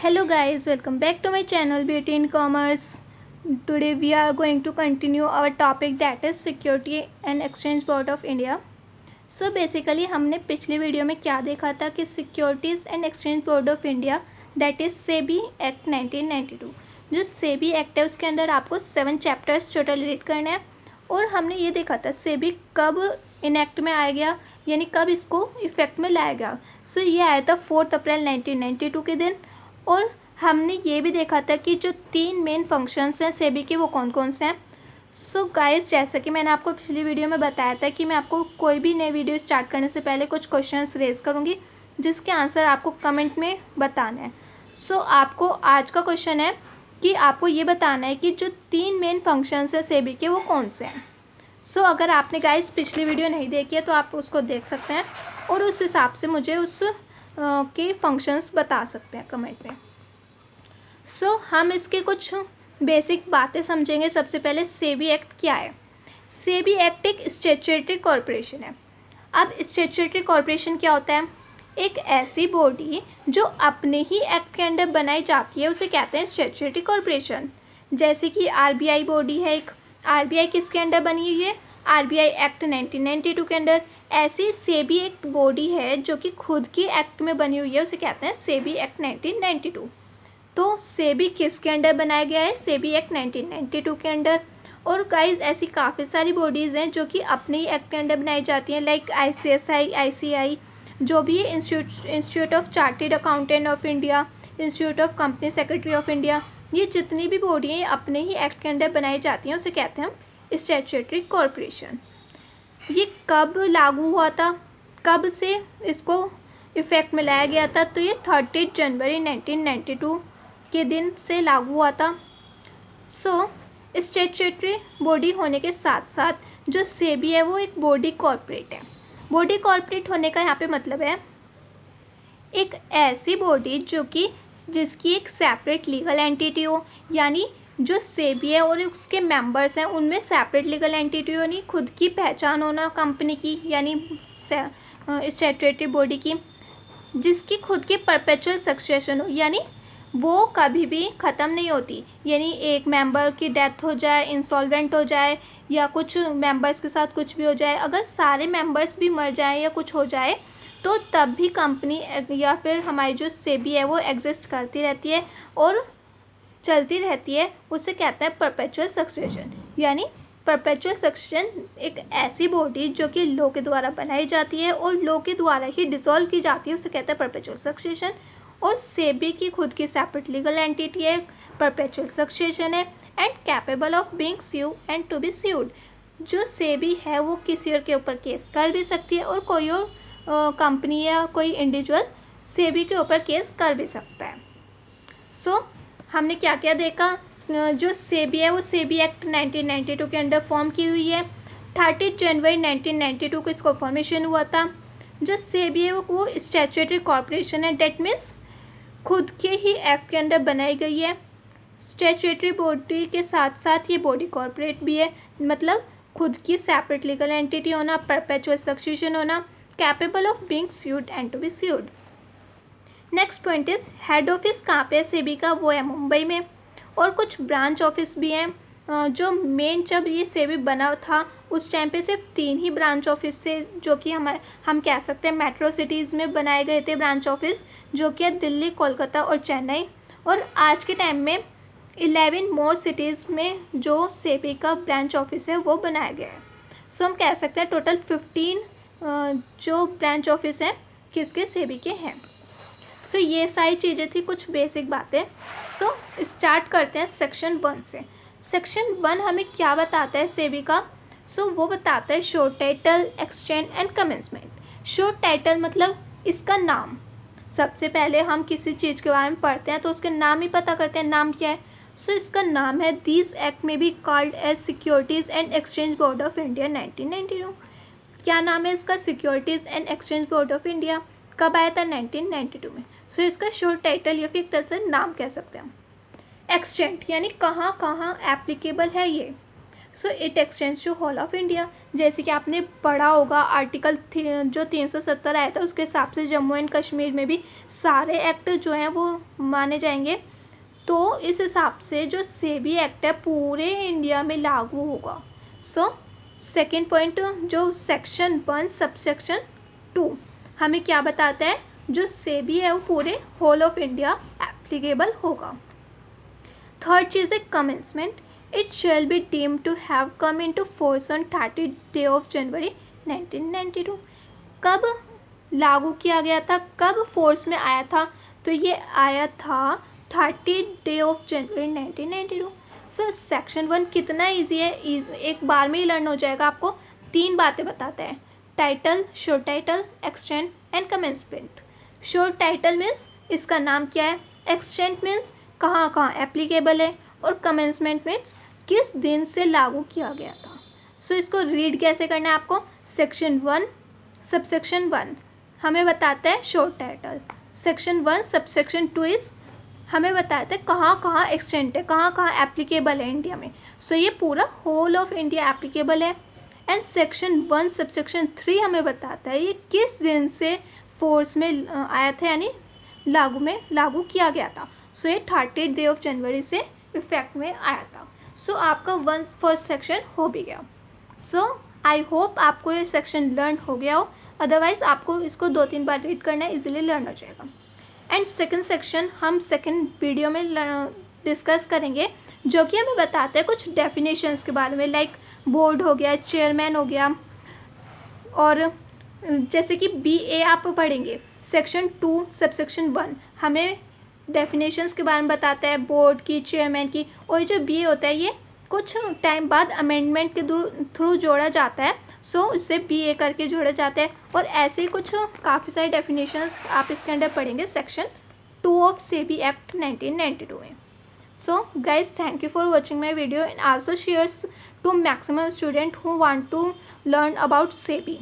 Hello guys, welcome back to my channel Beauty in Commerce. Today we are going to continue our topic that is Security and Exchange Board of India. So basically हमने पिछले video में क्या देखा था कि securities and Exchange Board of India that is SEBI act 1992, जो SEBI act है उसके अंदर आपको 7 चैप्टर्स टोटल रीड करने हैं। और हमने ये देखा था सेबी कब इनएक्ट में आ गया, यानी कब इसको इफेक्ट में लाया गया। सो ये आया था 4 अप्रैल 1992 के दिन। और हमने ये भी देखा था कि जो 3 मेन फंक्शंस हैं सेबी के वो कौन कौन से हैं। सो गाइस, जैसा कि मैंने आपको पिछली वीडियो में बताया था कि मैं आपको कोई भी नई वीडियो स्टार्ट करने से पहले कुछ क्वेश्चंस रेज करूँगी जिसके आंसर आपको कमेंट में बताना है। सो आपको आज का क्वेश्चन है कि आपको ये बताना है कि जो 3 मेन फंक्शंस हैं सेबी के वो कौन से हैं। सो अगर आपने गाइस पिछली वीडियो नहीं देखी है तो आप उसको देख सकते हैं और उस हिसाब से मुझे उस के फंक्शंस बता सकते हैं कमेंट में। सो हम इसके कुछ बेसिक बातें समझेंगे। सबसे पहले सेबी एक्ट क्या है। सेबी एक्ट एक स्टैट्यूटरी कॉरपोरेशन है। अब स्टैट्यूटरी कॉरपोरेशन क्या होता है? एक ऐसी बॉडी जो अपने ही एक्ट के अंडर बनाई जाती है उसे कहते हैं स्टैट्यूटरी कॉरपोरेशन। जैसे कि आरबीआई बॉडी है एक, आरबीआई किसके अंडर बनी हुई है? आरबीआई एक्ट 1992 के अंडर। ऐसी सेबी एक बॉडी है जो कि खुद की एक्ट में बनी हुई है, उसे कहते हैं सेबी एक्ट 1992। तो सेबी किसके अंडर बनाया गया है? सेबी एक्ट 1992 के अंडर। और गाइस ऐसी काफ़ी सारी बॉडीज़ हैं जो कि अपने ही एक्ट के अंडर बनाई जाती हैं, लाइक आईसीएसआई, आईसीआई, जो भी institute of chartered accountant of India, institute of company secretary of India, ये जितनी भी बॉडी हैं अपने ही एक्ट के अंडर बनाई जाती हैं, उसे कहते हैं हम स्टैट्यूटरी कॉरपोरेशन। ये कब लागू हुआ था, कब से इसको इफ़ेक्ट में लाया गया था? तो ये 30 जनवरी 1992 के दिन से लागू हुआ था। सो स्टैट्यूटरी बॉडी होने के साथ साथ जो सेबी है वो एक बॉडी कॉर्पोरेट है। बॉडी कॉर्पोरेट होने का यहाँ पे मतलब है एक ऐसी बॉडी जो कि जिसकी एक सेपरेट लीगल एंटिटी हो, यानी जो सेबी है और उसके मेंबर्स हैं उनमें सेपरेट लीगल एंटिटी हो, नहीं खुद की पहचान होना कंपनी की, यानी स्टैट्यूटरी बॉडी की, जिसकी खुद की परपेचुअल सक्सेशन हो, यानी वो कभी भी ख़त्म नहीं होती। यानी एक मेंबर की डेथ हो जाए, इंसॉल्वेंट हो जाए, या कुछ मेंबर्स के साथ कुछ भी हो जाए, अगर सारे मेंबर्स भी मर जाए या कुछ हो जाए तो तब भी कंपनी या फिर हमारी जो सेबी है वो एग्जिस्ट करती रहती है और चलती रहती है। उसे कहते हैं परपेचुअल सक्सेशन। यानी परपेचुअल सक्सेशन एक ऐसी बॉडी जो कि लॉ के द्वारा बनाई जाती है और लॉ के द्वारा ही डिसॉल्व की जाती है, उसे कहते हैं परपेचुअल सक्सेशन। और सेबी की खुद की सेपरेट लीगल एंटिटी है, परपेचुअल सक्सेशन है, and capable of being sue and to be sued. जो सेबी है वो किसी और के ऊपर केस कर भी सकती है और कोई और कंपनी या कोई इंडिविजुअल सेबी के ऊपर केस कर भी सकता है। सो हमने क्या क्या देखा? जो सेबी है वो सेबी एक्ट 1992 के अंडर फॉर्म की हुई है। 30 जनवरी 1992 को इसको फॉर्मेशन हुआ था। जो सेबी है वो स्टैट्यूटरी कॉरपोरेशन है, डेट मीन्स खुद के ही एक्ट के अंडर बनाई गई है। स्टैट्यूटरी बॉडी के साथ साथ ये बॉडी कॉरपोरेट भी है, मतलब खुद की सेपरेट लीगल एंटिटी होना, परपेचुअल सक्सेशन होना, capable of being sued and to be sued. Next point is head office कहाँ पे है सेबी का? वो है मुंबई में। और कुछ ब्रांच ऑफिस भी हैं। जो मेन जब ये सेबी बना था उस टाइम पे सिर्फ 3 ही ब्रांच ऑफिस थे, जो कि हम कह सकते हैं मेट्रो सिटीज़ में बनाए गए थे ब्रांच ऑफिस, जो कि है दिल्ली, कोलकाता और चेन्नई। और आज के टाइम में 11 मोर सिटीज़ में जो सेबी का ब्रांच ऑफिस है वो बनाया गया है। सो हम कह सकते हैं टोटल 15 जो ब्रांच ऑफिस हैं किसके? सेबी के हैं। सो ये सारी चीज़ें थी, कुछ बेसिक बातें। सो स्टार्ट करते हैं सेक्शन 1 से। सेक्शन 1 हमें क्या बताता है सेबी का? सो वो बताता है show title, exchange and commencement. Show title मतलब इसका नाम। सबसे पहले हम किसी चीज़ के बारे में पढ़ते हैं तो उसके नाम ही पता करते हैं, नाम क्या है। सो इसका नाम है दिस एक्ट में be called as Securities and Exchange Board of India 1992। क्या नाम है इसका? Securities and Exchange Board of India. कब आया था? 1992 में। सो इसका शॉर्ट टाइटल या फिर एक तरह से नाम कह सकते हैं हम। एक्सचेंज यानी कहाँ कहाँ एप्लीकेबल है ये। So it extends to whole of India. जैसे कि आपने पढ़ा होगा आर्टिकल जो 370 आया था उसके हिसाब से जम्मू एंड कश्मीर में भी सारे एक्ट जो हैं वो माने जाएंगे। तो इस हिसाब से जो सेबी एक्ट है पूरे इंडिया में लागू होगा। सो सेकेंड पॉइंट, जो सेक्शन 1 सबसेक्शन 2 हमें क्या बताता है, जो सेबी है वो पूरे होल ऑफ इंडिया एप्लीकेबल होगा। थर्ड चीज़ है commencement. It shall be deemed to have come into force on 30 day of January 1992। कब लागू किया गया था, कब फोर्स में आया था, तो ये आया था 30 day of January 1992। So section 1 कितना ईजी है, एक बार में ही लर्न हो जाएगा। आपको 3 बातें बताते हैं, title, short title, extend and commencement. Short title means इसका नाम क्या है, एक्सटेंड मीन्स कहाँ कहाँ एप्लीकेबल है, और कमेंसमेंट मीन्स किस दिन से लागू किया गया था। सो इसको रीड कैसे करना है आपको, सेक्शन 1 सबसेक्शन 1 हमें बताता है short title, section 1 subsection 2 is हमें बताता है कहाँ कहाँ एक्सटेंड है, कहाँ कहाँ एप्लीकेबल है इंडिया में। सो ये पूरा होल ऑफ इंडिया एप्लीकेबल है। एंड सेक्शन 1 सबसेक्शन 3 हमें बताता है ये किस दिन से फोर्स में आया था, यानी लागू किया गया था। सो ये 30 डे ऑफ जनवरी से इफेक्ट में आया था। सो आपका फर्स्ट सेक्शन हो भी गया। सो आई होप आपको ये सेक्शन लर्न हो गया हो, अदरवाइज़ आपको इसको 2-3 बार रीड करना है, इजीली लर्न हो जाएगा। एंड सेकंड सेक्शन हम सेकंड वीडियो में डिस्कस करेंगे, जो कि हमें बताते हैं कुछ डेफिनेशंस के बारे में, लाइक बोर्ड हो गया, चेयरमैन हो गया, और जैसे कि BA आप पढ़ेंगे सेक्शन 2 सबसेक्शन 1 हमें डेफिनेशंस के बारे में बताता है, बोर्ड की, चेयरमैन की। और जो BA होता है ये कुछ टाइम बाद अमेंडमेंट के थ्रू जोड़ा जाता है। सो इससे BA करके जोड़ा जाता है। और ऐसे ही कुछ काफ़ी सारे डेफिनेशंस आप इसके अंदर पढ़ेंगे सेक्शन 2 ऑफ सेबी एक्ट 1992 में। So guys, thank you for watching my video and also shares to maximum student who want to learn about SEBI.